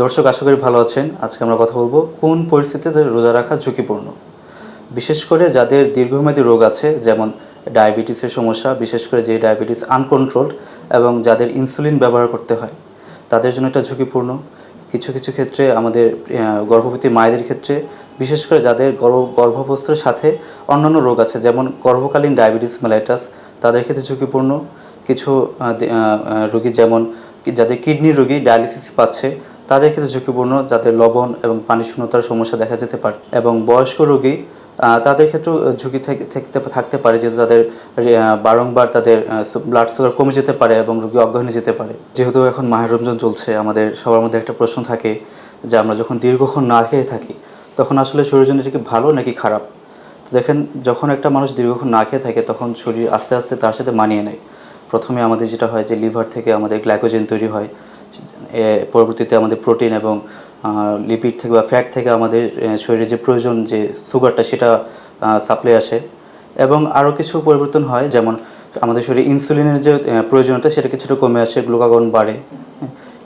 দর্শক আশা করি ভালো আছেন। আজকে আমরা কথা বলবো কোন পরিস্থিতিতে রোজা রাখা ঝুঁকিপূর্ণ। বিশেষ করে যাদের দীর্ঘমেয়াদী রোগ আছে, যেমন ডায়াবেটিসের সমস্যা, বিশেষ করে যে ডায়াবেটিস আনকন্ট্রোলড এবং যাদের ইনসুলিন ব্যবহার করতে হয় তাদের জন্য এটা ঝুঁকিপূর্ণ। কিছু কিছু ক্ষেত্রে আমাদের গর্ভবতী মায়েদের ক্ষেত্রে, বিশেষ করে যাদের গর্ভাবস্থার সাথে অন্যান্য রোগ আছে যেমন গর্ভকালীন ডায়াবেটিস মেলাইটাস, তাদের ক্ষেত্রে ঝুঁকিপূর্ণ। কিছু রোগী যেমন যাদের কিডনির রোগী ডায়ালিসিস পাচ্ছে তাদের ক্ষেত্রে ঝুঁকিপূর্ণ, যাদের লবণ এবং পানি শূন্যতার সমস্যা দেখা যেতে পারে। এবং বয়স্ক রোগী তাদের ক্ষেত্রেও ঝুঁকি থাকতে পারে, যেহেতু তাদের বারংবার তাদের ব্লাড সুগার কমে যেতে পারে এবং রোগী অজ্ঞান হয়ে যেতে পারে। যেহেতু এখন মাহে রমজান চলছে, আমাদের সবার মধ্যে একটা প্রশ্ন থাকে যে আমরা যখন দীর্ঘক্ষণ না খেয়ে থাকি তখন আসলে শরীরের জন্য এটা কি ভালো নাকি খারাপ। তো দেখেন, যখন একটা মানুষ দীর্ঘক্ষণ না খেয়ে থাকে তখন শরীর আস্তে আস্তে তার সাথে মানিয়ে নেয়। প্রথমে আমাদের যেটা হয় যে লিভার থেকে আমাদের গ্লাইকোজেন তৈরি হয়, পরবর্তীতে আমাদের প্রোটিন এবং লিপিড থেকে বা ফ্যাট থেকে আমাদের শরীরে যে প্রয়োজন যে সুগারটা সেটা সাপ্লাই আসে। এবং আরও কিছু পরিবর্তন হয়, যেমন আমাদের শরীরে ইনসুলিনের যে প্রয়োজনীয়তা সেটা কিছুটা কমে আসে, গ্লুকাগন বাড়ে,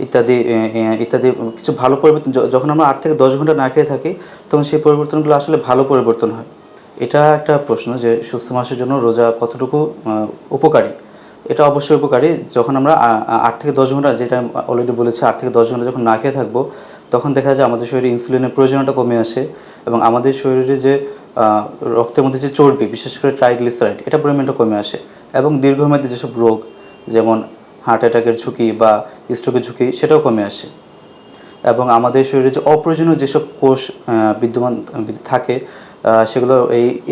ইত্যাদি ইত্যাদি কিছু ভালো পরিবর্তন। যখন আমরা 8 থেকে 10 ঘন্টা না খেয়ে থাকি তখন সেই পরিবর্তনগুলো আসলে ভালো পরিবর্তন হয়। এটা একটা প্রশ্ন যে সুস্থ মানুষের জন্য রোজা কতটুকু উপকারী। এটা অবশ্যই উপকারী। যখন আমরা 8 থেকে 10 ঘন্টা, যেটা অলরেডি বলেছি, 8 থেকে 10 ঘন্টা যখন না খেয়ে থাকবো তখন দেখা যায় আমাদের শরীরে ইনসুলিনের প্রয়োজনীয়তা কমে আসে এবং আমাদের শরীরে যে রক্তের মধ্যে যে চর্বি, বিশেষ করে ট্রাইগ্লিসারাইড, এটা পরিমাণটা কমে আসে। এবং দীর্ঘমেয়াদী যেসব রোগ যেমন হার্ট অ্যাটাকের ঝুঁকি বা স্ট্রোকের ঝুঁকি সেটাও কমে আসে। এবং আমাদের শরীরে যে অপ্রয়োজনীয় যেসব কোষ বিদ্যমান থাকে সেগুলো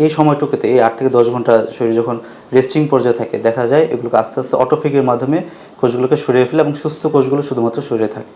এই সময়টুকুতে, এই 8 থেকে 10 ঘন্টা শরীর যখন রেস্টিং পর্যায়ে থাকে, দেখা যায় এগুলোকে আস্তে আস্তে অটোফেগের মাধ্যমে কোষগুলোকে সরিয়ে ফেলে এবং সুস্থ কোষগুলো শুধুমাত্র শরীরে থাকে।